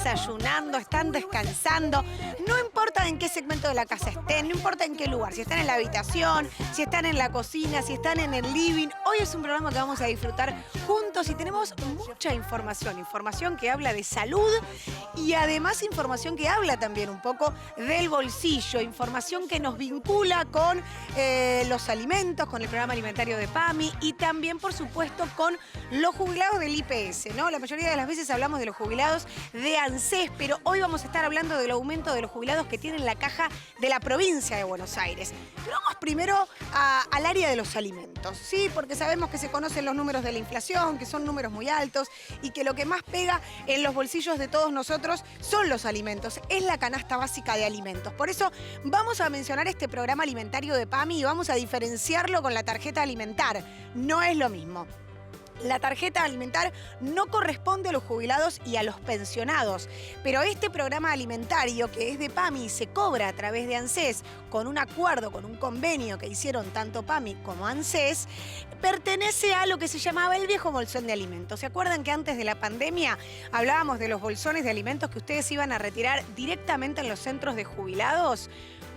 desayunando, están descansando. No importa en qué segmento de la casa estén, no importa en qué lugar, si están en la habitación, si están en la cocina, si están en el living. Hoy es un programa que vamos a disfrutar juntos y tenemos mucha información. Información que habla de salud y además información que habla también un poco del bolsillo. Información que nos vincula con los alimentos, con el programa alimentario de PAMI y también, por supuesto, con los jubilados del IPS, ¿no? La mayoría de las veces hablamos de los jubilados de ANSES, pero hoy vamos a estar hablando del aumento de los jubilados que tienen la caja de la provincia de Buenos Aires. Pero vamos primero al área de los alimentos, ¿sí? Porque sabemos que se conocen los números de la inflación, que son números muy altos y que lo que más pega en los bolsillos de todos nosotros son los alimentos, es la canasta básica de alimentos. Por eso vamos a mencionar este programa alimentario de PAMI y vamos a diferenciarlo con la tarjeta alimentar. No es lo mismo. La tarjeta alimentar no corresponde a los jubilados y a los pensionados, pero este programa alimentario que es de PAMI se cobra a través de ANSES con un acuerdo, con un convenio que hicieron tanto PAMI como ANSES, pertenece a lo que se llamaba el viejo bolsón de alimentos. ¿Se acuerdan que antes de la pandemia hablábamos de los bolsones de alimentos que ustedes iban a retirar directamente en los centros de jubilados?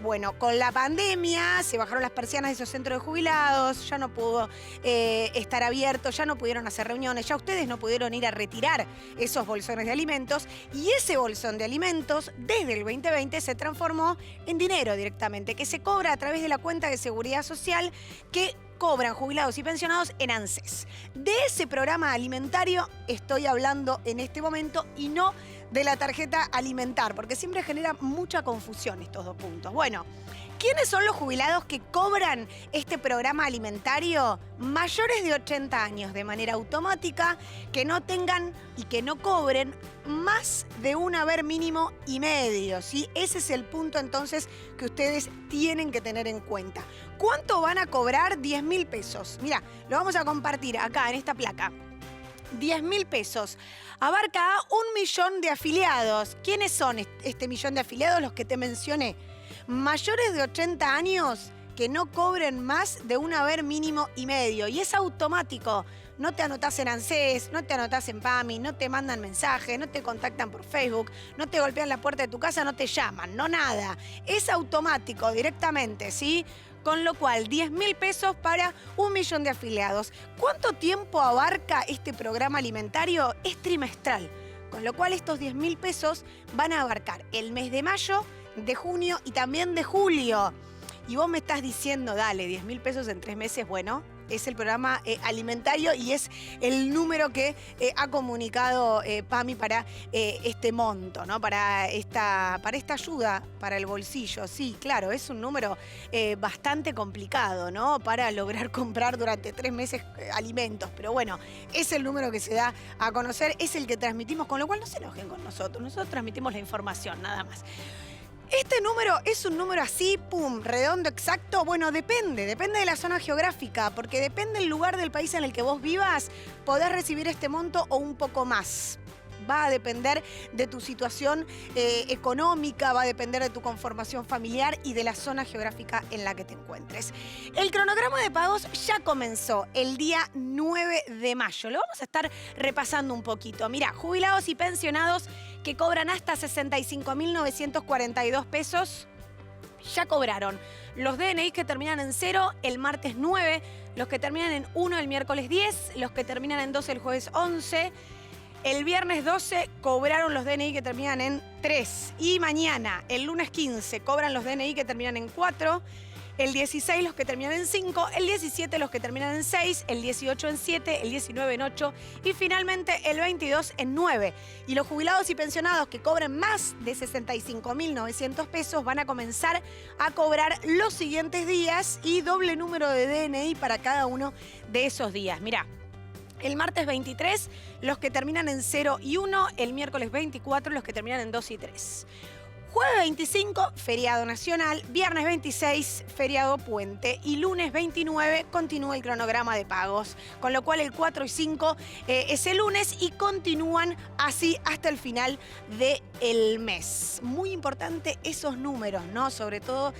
Bueno, con la pandemia se bajaron las persianas de esos centros de jubilados, ya no pudo estar abierto, ya no pudieron hacer reuniones, ya ustedes no pudieron ir a retirar esos bolsones de alimentos y ese bolsón de alimentos desde el 2020 se transformó en dinero directamente, que se cobra a través de la cuenta de seguridad social que cobran jubilados y pensionados en ANSES. De ese programa alimentario estoy hablando en este momento y no de la tarjeta alimentar, porque siempre genera mucha confusión estos dos puntos. Bueno, ¿quiénes son los jubilados que cobran este programa alimentario? Mayores de 80 años de manera automática, que no tengan y que no cobren más de un haber mínimo y medio, ¿sí? Ese es el punto entonces que ustedes tienen que tener en cuenta. ¿Cuánto van a cobrar? 10.000 pesos. Mirá, lo vamos a compartir acá en esta placa. 10.000 pesos. Abarca a 1 millón de afiliados. ¿Quiénes son este millón de afiliados? Los que te mencioné. Mayores de 80 años que no cobren más de un haber mínimo y medio. Y es automático. No te anotás en ANSES, no te anotás en PAMI, no te mandan mensajes, no te contactan por Facebook, no te golpean la puerta de tu casa, no te llaman, no nada. Es automático directamente, ¿sí? Con lo cual, 10.000 pesos para 1 millón de afiliados. ¿Cuánto tiempo abarca este programa alimentario? Es trimestral. Con lo cual, estos 10.000 pesos van a abarcar el mes de mayo, de junio y también de julio. Y vos me estás diciendo, dale, 10.000 pesos en 3 meses, bueno, es el programa alimentario y es el número que ha comunicado PAMI para este monto, ¿no? Para esta ayuda para el bolsillo. Sí, claro, es un número bastante complicado, ¿no? Para lograr comprar durante 3 meses alimentos. Pero bueno, es el número que se da a conocer, es el que transmitimos, con lo cual no se enojen con nosotros. Nosotros transmitimos la información, nada más. ¿Este número es un número así, pum, redondo, exacto? Bueno, depende de la zona geográfica, porque depende del lugar del país en el que vos vivas, podés recibir este monto o un poco más. Va a depender de tu situación económica, va a depender de tu conformación familiar y de la zona geográfica en la que te encuentres. El cronograma de pagos ya comenzó el día 9 de mayo. Lo vamos a estar repasando un poquito. Mirá, jubilados y pensionados que cobran hasta 65.942 pesos ya cobraron. Los DNI que terminan en 0 el martes 9, los que terminan en 1 el miércoles 10, los que terminan en 12 el jueves 11. El viernes 12 cobraron los DNI que terminan en 3. Y mañana, el lunes 15, cobran los DNI que terminan en 4. El 16 los que terminan en 5. El 17 los que terminan en 6. El 18 en 7. El 19 en 8. Y finalmente el 22 en 9. Y los jubilados y pensionados que cobren más de 65.900 pesos van a comenzar a cobrar los siguientes días y doble número de DNI para cada uno de esos días. Mirá. El martes 23, los que terminan en 0 y 1. El miércoles 24, los que terminan en 2 y 3. Jueves 25, feriado nacional. Viernes 26, feriado puente. Y lunes 29 continúa el cronograma de pagos. Con lo cual el 4 y 5 es el lunes y continúan así hasta el final del mes. Muy importante esos números, ¿no? Sobre todo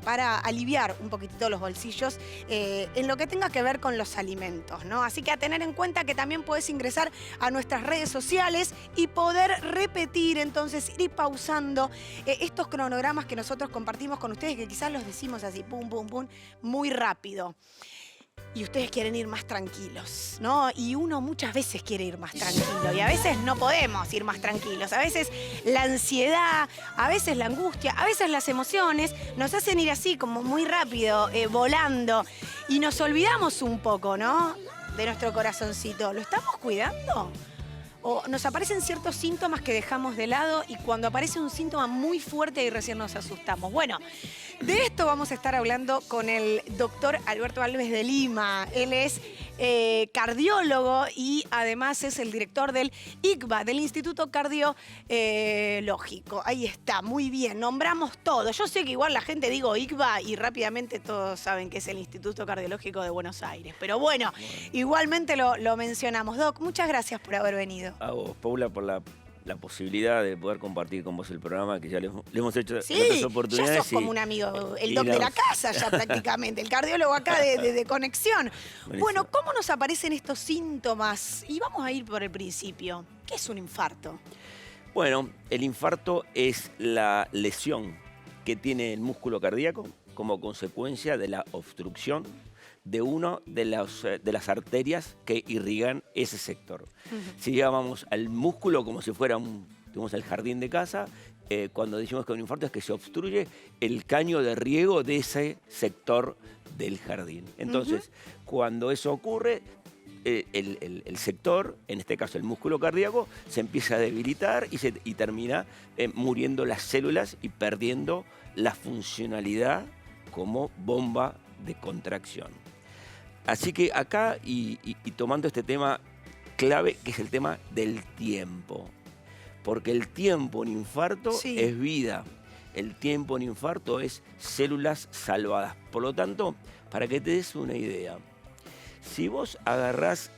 para aliviar un poquitito los bolsillos en lo que tenga que ver con los alimentos, ¿no? Así que a tener en cuenta que también puedes ingresar a nuestras redes sociales y poder repetir, entonces ir pausando estos cronogramas que nosotros compartimos con ustedes, que quizás los decimos así, pum, pum, pum, muy rápido. Y ustedes quieren ir más tranquilos, ¿no? Y uno muchas veces quiere ir más tranquilo y a veces no podemos ir más tranquilos. A veces la ansiedad, a veces la angustia, a veces las emociones nos hacen ir así como muy rápido, volando. Y nos olvidamos un poco, ¿no? De nuestro corazoncito. ¿Lo estamos cuidando? O nos aparecen ciertos síntomas que dejamos de lado y cuando aparece un síntoma muy fuerte y recién nos asustamos. Bueno, de esto vamos a estar hablando con el doctor Alberto Alves de Lima. Él es cardiólogo y además es el director del ICVA, del Instituto Cardiológico. Ahí está, muy bien, nombramos todo. Yo sé que igual la gente digo ICVA y rápidamente todos saben que es el Instituto Cardiológico de Buenos Aires. Pero bueno, igualmente lo mencionamos. Doc, muchas gracias por haber venido. A vos, Paula, por la posibilidad de poder compartir con vos el programa, que ya le hemos hecho en otras Sí, oportunidades. ya sos como un amigo, el doc de la casa ya prácticamente, el cardiólogo acá de conexión. Buenísimo. Bueno, ¿cómo nos aparecen estos síntomas? Y vamos a ir por el principio. ¿Qué es un infarto? Bueno, el infarto es la lesión que tiene el músculo cardíaco como consecuencia de la obstrucción de una de las arterias que irrigan ese sector. Si llamamos al músculo como si fuera digamos, el jardín de casa, cuando decimos que un infarto es que se obstruye el caño de riego de ese sector del jardín. Entonces, cuando eso ocurre, el sector, en este caso el músculo cardíaco, se empieza a debilitar y termina muriendo las células y perdiendo la funcionalidad como bomba de contracción. Así que acá, y tomando este tema clave, que es el tema del tiempo. Porque el tiempo en infarto es vida. El tiempo en infarto es células salvadas. Por lo tanto, para que te des una idea, si vos agarrás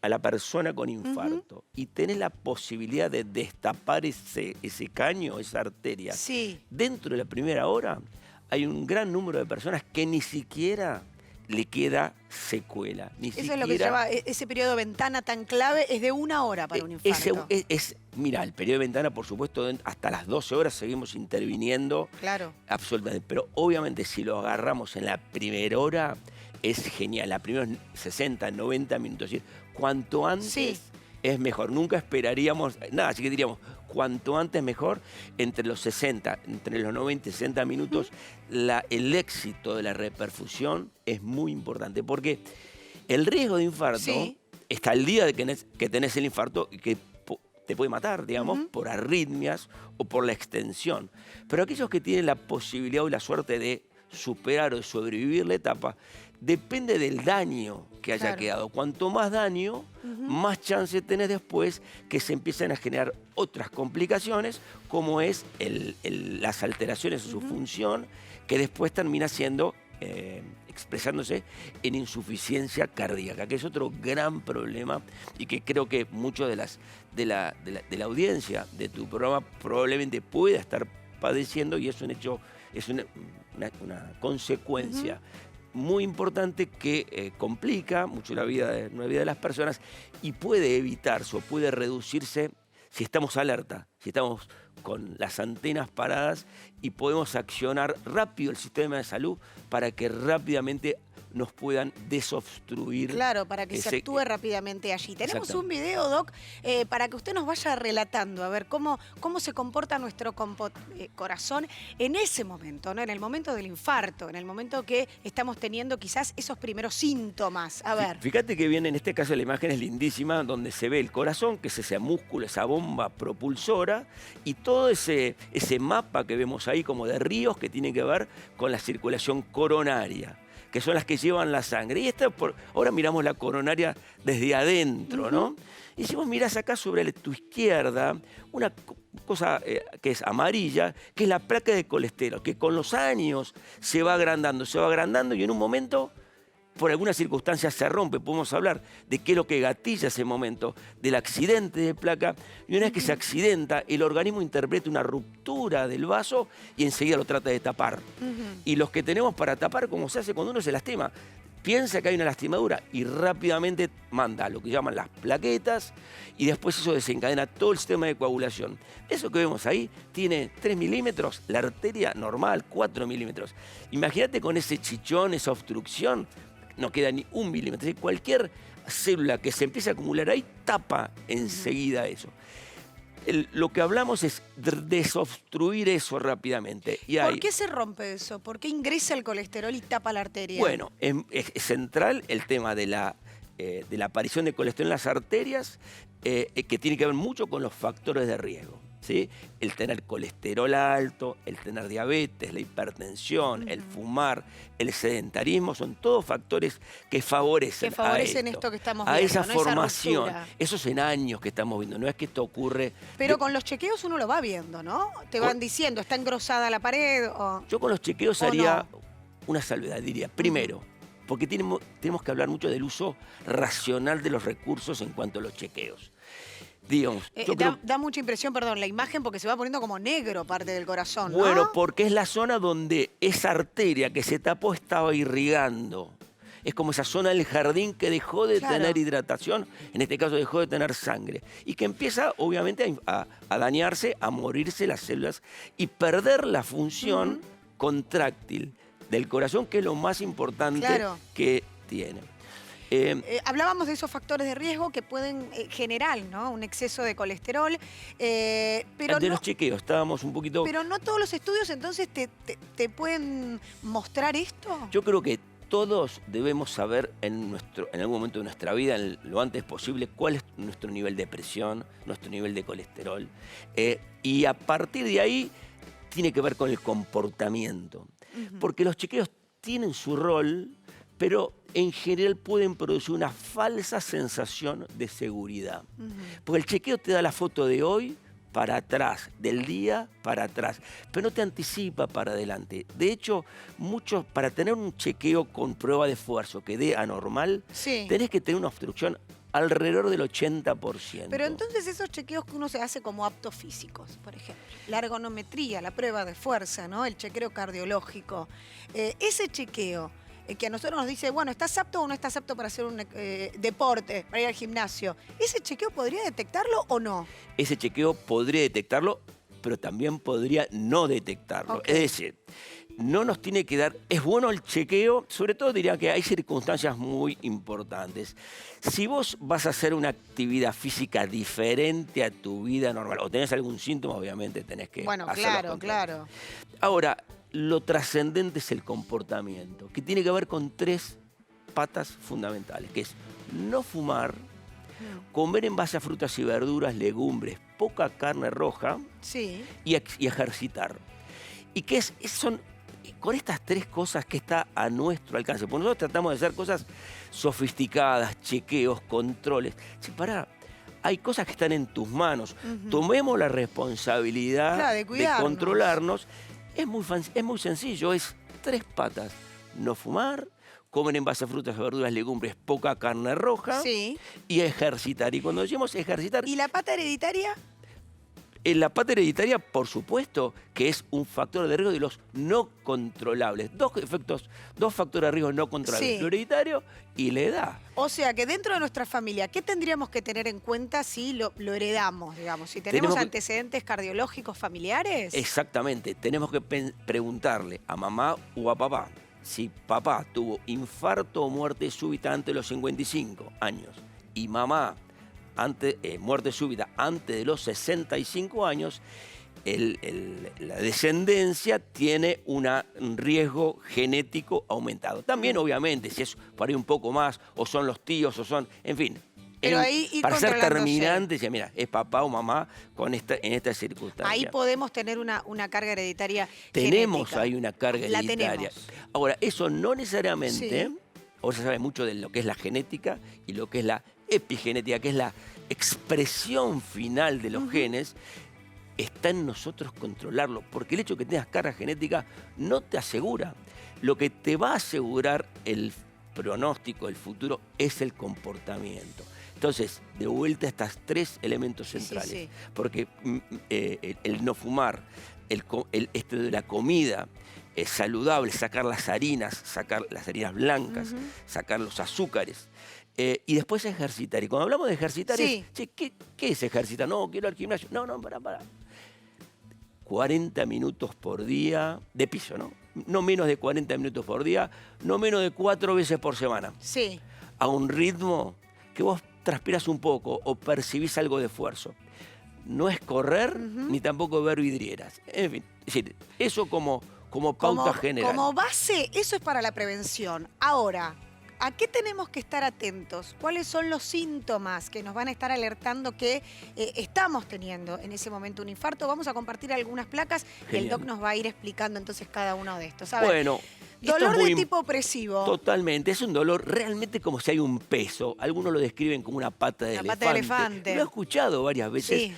a la persona con infarto y tenés la posibilidad de destapar ese caño, esa arteria, dentro de la primera hora, hay un gran número de personas que ni siquiera le queda secuela. Eso es lo que se llama, ese periodo de ventana tan clave, es de 1 hora para un infarto. Mira, el periodo de ventana, por supuesto, hasta las 12 horas seguimos interviniendo. Claro. Absolutamente. Pero obviamente si lo agarramos en la primera hora, es genial. La primera 60, 90 minutos. Es decir, cuanto antes es mejor. Nunca esperaríamos nada, así que diríamos, cuanto antes mejor, entre los 60, entre los 90 y 60 minutos, el éxito de la reperfusión es muy importante, porque el riesgo de infarto está el día de que tenés el infarto y que te puede matar, digamos, por arritmias o por la extensión. Pero aquellos que tienen la posibilidad o la suerte de superar o de sobrevivir la etapa, depende del daño que haya quedado. Cuanto más daño, más chance tenés después que se empiecen a generar otras complicaciones, como es las alteraciones en su función, que después termina siendo, expresándose en insuficiencia cardíaca, que es otro gran problema y que creo que muchos de la audiencia de tu programa probablemente pueda estar padeciendo, y es un hecho, es una consecuencia muy importante que complica mucho la vida de las personas y puede evitarse o puede reducirse si estamos alerta, si estamos con las antenas paradas y podemos accionar rápido el sistema de salud para que rápidamente nos puedan desobstruir. Claro, para que se actúe rápidamente allí. Tenemos un video, Doc, para que usted nos vaya relatando, a ver cómo se comporta nuestro corazón en ese momento, ¿no? En el momento del infarto, en el momento que estamos teniendo quizás esos primeros síntomas. A ver. Fíjate que bien, en este caso la imagen es lindísima, donde se ve el corazón, que es ese músculo, esa bomba propulsora, y todo ese mapa que vemos ahí como de ríos que tiene que ver con la circulación coronaria. que son las que llevan la sangre. Y ahora miramos la coronaria desde adentro, ¿no? Y si vos mirás acá sobre tu izquierda, una cosa que es amarilla, que es la placa de colesterol, que con los años se va agrandando y en un momento, por alguna circunstancia, se rompe. Podemos hablar de qué es lo que gatilla ese momento, del accidente de placa. Y una vez que se accidenta, el organismo interpreta una ruptura del vaso y enseguida lo trata de tapar. Y los que tenemos para tapar, como se hace cuando uno se lastima, piensa que hay una lastimadura y rápidamente manda lo que llaman las plaquetas y después eso desencadena todo el sistema de coagulación. Eso que vemos ahí tiene 3 milímetros, la arteria normal 4 milímetros. Imagínate con ese chichón, esa obstrucción, no queda ni 1 milímetro. Cualquier célula que se empiece a acumular ahí tapa enseguida eso. Lo que hablamos es desobstruir eso rápidamente. ¿Por qué se rompe eso? ¿Por qué ingresa el colesterol y tapa la arteria? Bueno, es central el tema de la aparición de colesterol en las arterias, que tiene que ver mucho con los factores de riesgo, ¿sí? El tener colesterol alto, el tener diabetes, la hipertensión, el fumar, el sedentarismo, son todos factores que favorecen esto que estamos viendo, a esa ¿no? formación. Esa Esos en años que estamos viendo, no es que esto ocurre... Pero con los chequeos uno lo va viendo, ¿no? Te van diciendo, ¿está engrosada la pared? Yo con los chequeos haría una salvedad, diría. Primero, porque tenemos que hablar mucho del uso racional de los recursos en cuanto a los chequeos. Digamos, da mucha impresión, perdón, la imagen porque se va poniendo como negro parte del corazón, ¿no? Bueno, porque es la zona donde esa arteria que se tapó estaba irrigando. Es como esa zona del jardín que dejó de tener hidratación, en este caso dejó de tener sangre, y que empieza obviamente a dañarse, a morirse las células y perder la función contráctil del corazón, que es lo más importante que tiene. Hablábamos de esos factores de riesgo que pueden generar, ¿no?, un exceso de colesterol. Pero de los chequeos, estábamos un poquito... Pero no todos los estudios entonces te pueden mostrar esto. Yo creo que todos debemos saber en algún momento de nuestra vida, lo antes posible, cuál es nuestro nivel de presión, nuestro nivel de colesterol. Y a partir de ahí tiene que ver con el comportamiento. Porque los chequeos tienen su rol, pero en general pueden producir una falsa sensación de seguridad. Porque el chequeo te da la foto de hoy para atrás, del día para atrás, pero no te anticipa para adelante. De hecho, para tener un chequeo con prueba de esfuerzo que dé anormal, tenés que tener una obstrucción alrededor del 80%. Pero entonces esos chequeos que uno se hace como aptos físicos, por ejemplo, la ergonometría, la prueba de fuerza, ¿no?, el chequeo cardiológico, ese chequeo que a nosotros nos dice, bueno, ¿estás apto o no estás apto para hacer un deporte, para ir al gimnasio? ¿Ese chequeo podría detectarlo o no? Ese chequeo podría detectarlo, pero también podría no detectarlo. Es decir, no nos tiene que dar... Es bueno el chequeo, sobre todo diría que hay circunstancias muy importantes. Si vos vas a hacer una actividad física diferente a tu vida normal, o tenés algún síntoma, obviamente tenés que hacerlo. Claro. Ahora, lo trascendente es el comportamiento, que tiene que ver con 3 patas fundamentales, que es no fumar, comer en base a frutas y verduras, legumbres, poca carne roja y ejercitar. Y que son con estas 3 cosas que está a nuestro alcance. Porque nosotros tratamos de hacer cosas sofisticadas, chequeos, controles. Hay cosas que están en tus manos. Tomemos la responsabilidad de controlarnos. Es muy sencillo, es 3 patas. No fumar, comer en base a frutas, verduras, legumbres, poca carne roja y ejercitar. Y cuando decimos ejercitar... ¿Y la pata hereditaria? En la pata hereditaria, por supuesto, que es un factor de riesgo de los no controlables. Dos factores de riesgo no controlables, lo hereditario y la edad. O sea, que dentro de nuestra familia, ¿qué tendríamos que tener en cuenta si lo heredamos, digamos? Si tenemos antecedentes cardiológicos familiares. Exactamente. Tenemos que preguntarle a mamá o a papá si papá tuvo infarto o muerte súbita antes de los 55 años y mamá muerte súbita antes de los 65 años, la descendencia tiene un riesgo genético aumentado. También, obviamente, si es por ahí un poco más, o son los tíos, en fin, Pero ahí ir para ser controlándose. terminante, decía, mira, es papá o mamá en esta circunstancia. Ahí podemos tener una carga hereditaria Tenemos genética. ahí una carga La hereditaria. tenemos. Ahora, eso no necesariamente, Sí. ahora se sabe mucho de lo que es la genética y lo que es la epigenética, que es la expresión final de los genes. Está en nosotros controlarlo, porque el hecho de que tengas carga genética no te asegura. Lo que te va a asegurar el pronóstico, el futuro, es el comportamiento. Entonces, de vuelta a estos tres elementos centrales. Sí. Porque el no fumar, esto de la comida saludable, sacar las harinas blancas, sacar los azúcares. Y después ejercitar. Y cuando hablamos de ejercitar, Sí. che, ¿qué es ejercitar? No, quiero ir al gimnasio. No, pará. 40 minutos por día, de piso, ¿no? No menos de 40 minutos por día, no menos de 4 veces por semana. Sí. A un ritmo que vos transpiras un poco o percibís algo de esfuerzo. No es correr ni tampoco ver vidrieras. En fin, es decir, eso como pauta general. Como base, eso es para la prevención. Ahora, ¿a qué tenemos que estar atentos? ¿Cuáles son los síntomas que nos van a estar alertando que estamos teniendo en ese momento un infarto? Vamos a compartir algunas placas y el Genial. doc nos va a ir explicando entonces cada uno de estos. A ver, Bueno, esto dolor es muy de tipo opresivo. Totalmente, es un dolor realmente como si hay un peso. Algunos lo describen como una pata de Una elefante. pata de elefante. Lo he escuchado varias veces Sí.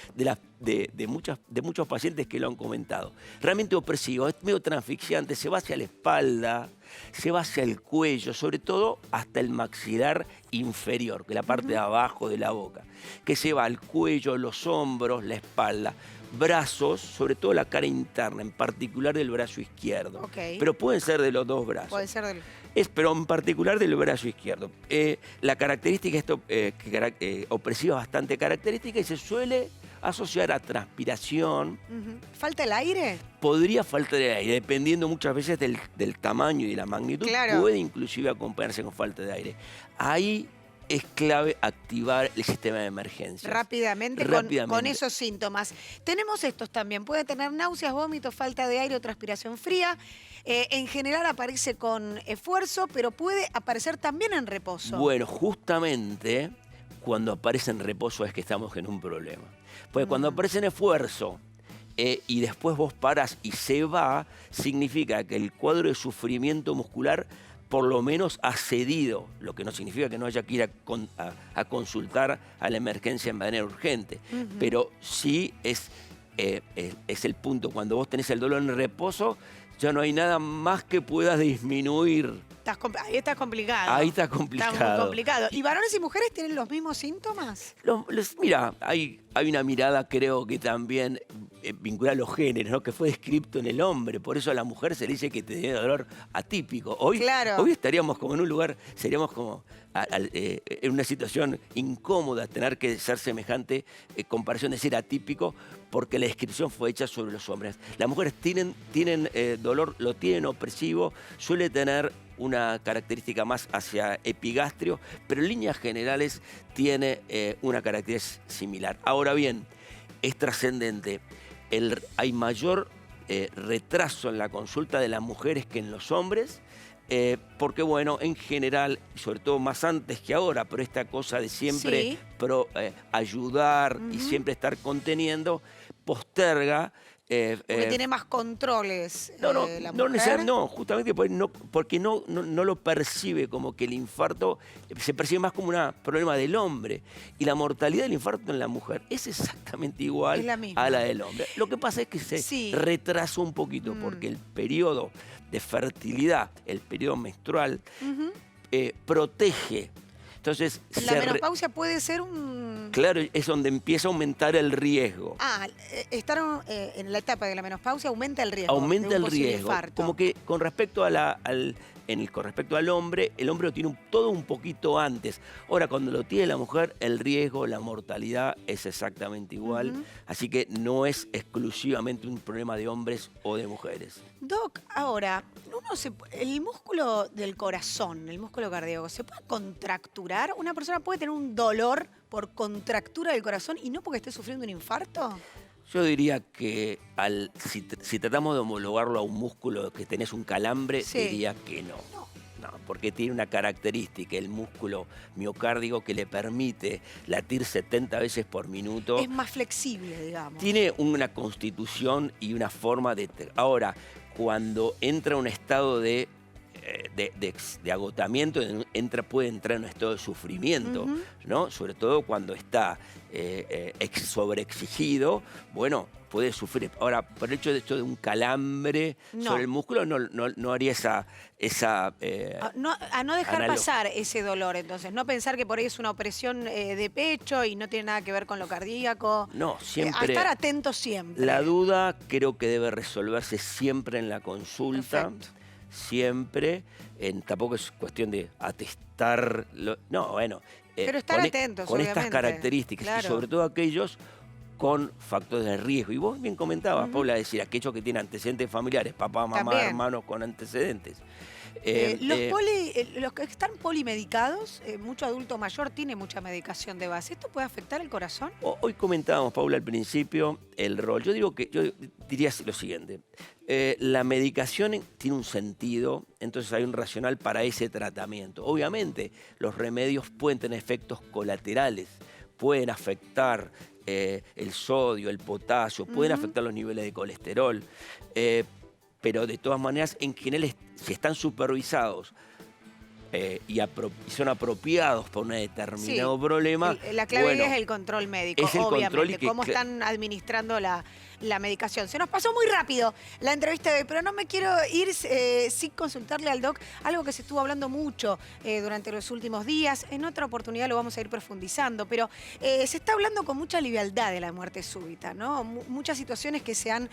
de muchos pacientes que lo han comentado. Realmente opresivo, es medio transfixiante, se va hacia la espalda, se va hacia el cuello, sobre todo hasta el maxilar inferior, que es la parte de abajo de la boca, que se va al cuello, los hombros, la espalda. Brazos, sobre todo la cara interna, en particular del brazo izquierdo. Ok. Pero pueden ser de los dos brazos. Puede ser del... Pero en particular del brazo izquierdo. La característica opresiva es bastante característica y se suele asociar a transpiración. ¿Falta el aire? Podría faltar el aire, dependiendo muchas veces del tamaño y de la magnitud. Claro. Puede inclusive acompañarse con falta de aire. Ahí es clave activar el sistema de emergencias. Rápidamente. Con esos síntomas. Tenemos estos también. Puede tener náuseas, vómitos, falta de aire o transpiración fría. En general aparece con esfuerzo, pero puede aparecer también en reposo. Bueno, justamente cuando aparece en reposo es que estamos en un problema. Porque cuando aparece en esfuerzo y después vos parás y se va, significa que el cuadro de sufrimiento muscular por lo menos ha cedido, lo que no significa que no haya que ir a consultar a la emergencia en manera urgente. Pero sí es el punto. Cuando vos tenés el dolor en reposo, ya no hay nada más que pueda disminuir. Ahí está complicado. Ahí está complicado. Está muy complicado. ¿Y varones y mujeres tienen los mismos síntomas? Mira, hay una mirada, creo que también vinculada a los géneros, ¿no? Que fue descrito en el hombre. Por eso a la mujer se le dice que tiene dolor atípico. Hoy estaríamos como en un lugar, seríamos como en una situación incómoda tener que ser semejante comparación de ser atípico, porque la descripción fue hecha sobre los hombres. Las mujeres tienen dolor, lo tienen opresivo, suele tener una característica más hacia epigastrio, pero en líneas generales tiene una característica similar. Ahora bien, es trascendente. Hay mayor retraso en la consulta de las mujeres que en los hombres, porque bueno, en general, sobre todo más antes que ahora, pero esta cosa de siempre ayudar y siempre estar conteniendo, posterga. Porque tiene más controles la mujer. No, justamente porque no lo percibe como que el infarto se percibe más como un problema del hombre. Y la mortalidad del infarto en la mujer es exactamente igual a la del hombre. Lo que pasa es que se retrasó un poquito porque el periodo de fertilidad, el periodo menstrual, protege. Entonces, la menopausia puede ser un... Claro, es donde empieza a aumentar el riesgo. Estar en la etapa de la menopausia aumenta el riesgo. Aumenta el riesgo. Infarto. Como que con respecto al hombre, el hombre lo tiene todo un poquito antes. Ahora, cuando lo tiene la mujer, el riesgo, la mortalidad es exactamente igual. Así que no es exclusivamente un problema de hombres o de mujeres. Doc, ahora, el músculo del corazón, el músculo cardíaco, ¿se puede contracturar? ¿Una persona puede tener un dolor por contractura del corazón y no porque esté sufriendo un infarto? Yo diría que si tratamos de homologarlo a un músculo que tenés un calambre, diría que no. No, porque tiene una característica, el músculo miocárdico, que le permite latir 70 veces por minuto. Es más flexible, digamos. Tiene una constitución y una forma de... Ahora, cuando entra un estado de agotamiento, puede entrar en un estado de sufrimiento, ¿no? Sobre todo cuando está sobreexigido, bueno, puede sufrir. Ahora, por el hecho de esto de un calambre sobre el músculo, no haría esa a no dejar pasar ese dolor, entonces. No pensar que por ahí es una opresión de pecho y no tiene nada que ver con lo cardíaco. No, siempre. A estar atento siempre. La duda creo que debe resolverse siempre en la consulta. Perfecto. Siempre. Tampoco es cuestión de atestar. No, bueno. Pero estar atentos, con estas obviamente. características, Claro. y sobre todo aquellos con factores de riesgo. Y vos bien comentabas, Paula, decir, aquellos que tienen antecedentes familiares, papá, mamá, También. hermanos con antecedentes. Los que están polimedicados, mucho adulto mayor tiene mucha medicación de base. ¿Esto puede afectar el corazón? Hoy comentábamos, Paula, al principio, el rol. Yo diría lo siguiente. La medicación tiene un sentido, entonces hay un racional para ese tratamiento. Obviamente, los remedios pueden tener efectos colaterales, pueden afectar el sodio, el potasio, pueden afectar los niveles de colesterol, pero de todas maneras, en general, si están supervisados y son apropiados por un determinado problema... La clave bueno, es el control médico, es el obviamente, control y cómo están administrando la medicación. Se nos pasó muy rápido la entrevista de hoy, pero no me quiero ir sin consultarle al doc algo que se estuvo hablando mucho durante los últimos días. En otra oportunidad lo vamos a ir profundizando, pero se está hablando con mucha liviandad de la muerte súbita, ¿no? Muchas situaciones que se han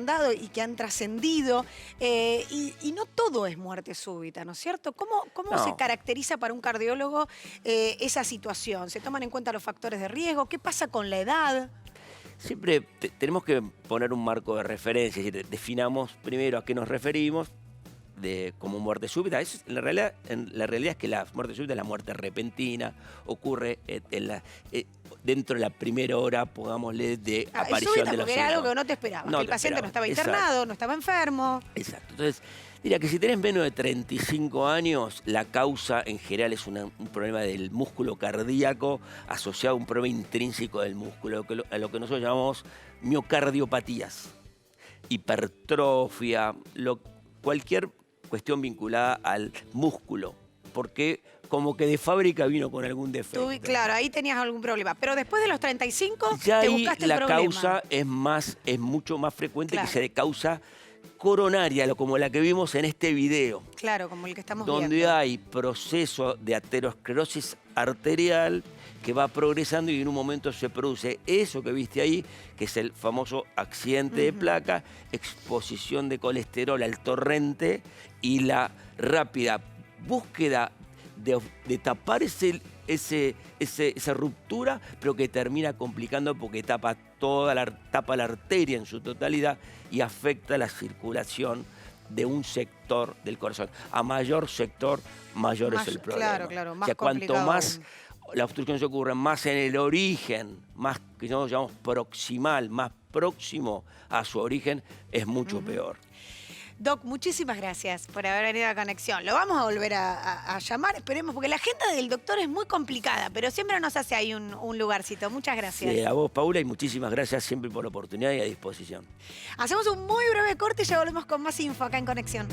dado y que han trascendido, y no todo es muerte súbita, ¿no es cierto? ¿Cómo se caracteriza para un cardiólogo esa situación? ¿Se toman en cuenta los factores de riesgo? ¿Qué pasa con la edad? Siempre tenemos que poner un marco de referencia, es decir, definamos primero a qué nos referimos como muerte súbita. En la realidad es que la muerte súbita es la muerte repentina, ocurre dentro de la primera hora, pongámosle, de aparición súbita, de los porque era algo síntomas. que no te esperabas, No que el te paciente no estaba esperabas, internado, exacto. no estaba enfermo. Exacto. Entonces, diría que si tenés menos de 35 años, la causa en general es un problema del músculo cardíaco asociado a un problema intrínseco del músculo, a lo que nosotros llamamos miocardiopatías, hipertrofia, cualquier cuestión vinculada al músculo, porque como que de fábrica vino con algún defecto. Claro, ahí tenías algún problema. Pero después de los 35, Ya te ahí buscaste el la problema. causa es mucho más frecuente, Claro. que sea de causa coronaria, como la que vimos en este video, Claro, como el que estamos donde viendo. hay proceso de aterosclerosis arterial que va progresando y en un momento se produce eso que viste ahí, que es el famoso accidente de placa, exposición de colesterol al torrente y la rápida búsqueda de tapar esa ruptura, pero que termina complicando porque tapa la arteria en su totalidad y afecta la circulación de un sector del corazón. A mayor sector, mayor es el problema. Claro, más o sea, cuanto complicado más aún. la obstrucción se ocurre más en el origen, más que nosotros llamamos proximal, más próximo a su origen, es mucho peor. Doc, muchísimas gracias por haber venido a Conexión. Lo vamos a volver a llamar, esperemos, porque la agenda del doctor es muy complicada, pero siempre nos hace ahí un lugarcito. Muchas gracias. Sí, a vos, Paula, y muchísimas gracias siempre por la oportunidad y a disposición. Hacemos un muy breve corte y ya volvemos con más info acá en Conexión.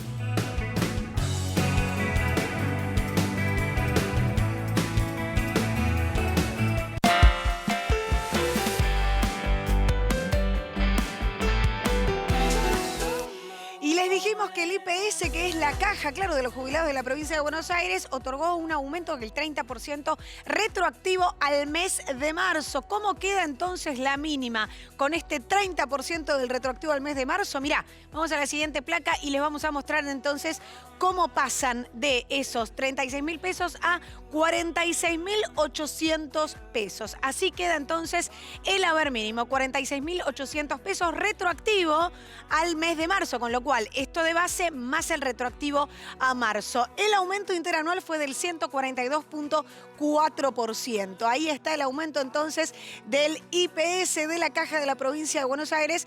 Dijimos que el IPS, que es la caja, claro, de los jubilados de la provincia de Buenos Aires, otorgó un aumento del 30% retroactivo al mes de marzo. ¿Cómo queda entonces la mínima con este 30% del retroactivo al mes de marzo? Mirá, vamos a la siguiente placa y les vamos a mostrar entonces cómo pasan de esos 36.000 pesos a 46.800 pesos. Así queda entonces el haber mínimo, 46.800 pesos retroactivo al mes de marzo, con lo cual esto de base más el retroactivo a marzo. El aumento interanual fue del 142.4%. Ahí está el aumento entonces del IPS de la Caja de la Provincia de Buenos Aires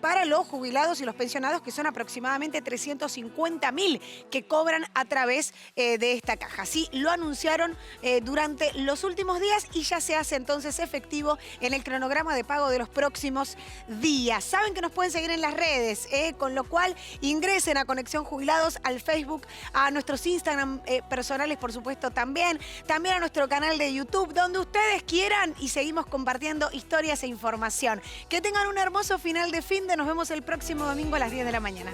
para los jubilados y los pensionados, que son aproximadamente 350.000 que cobran a través de esta caja. Sí, lo anunciaron durante los últimos días y ya se hace entonces efectivo en el cronograma de pago de los próximos días. Saben que nos pueden seguir en las redes, con lo cual ingresen a Conexión Jubilados, al Facebook, a nuestros Instagram personales, por supuesto, también a nuestro canal de YouTube, donde ustedes quieran, y seguimos compartiendo historias e información. Que tengan un hermoso final de fin de. Nos vemos el próximo domingo a las 10 de la mañana.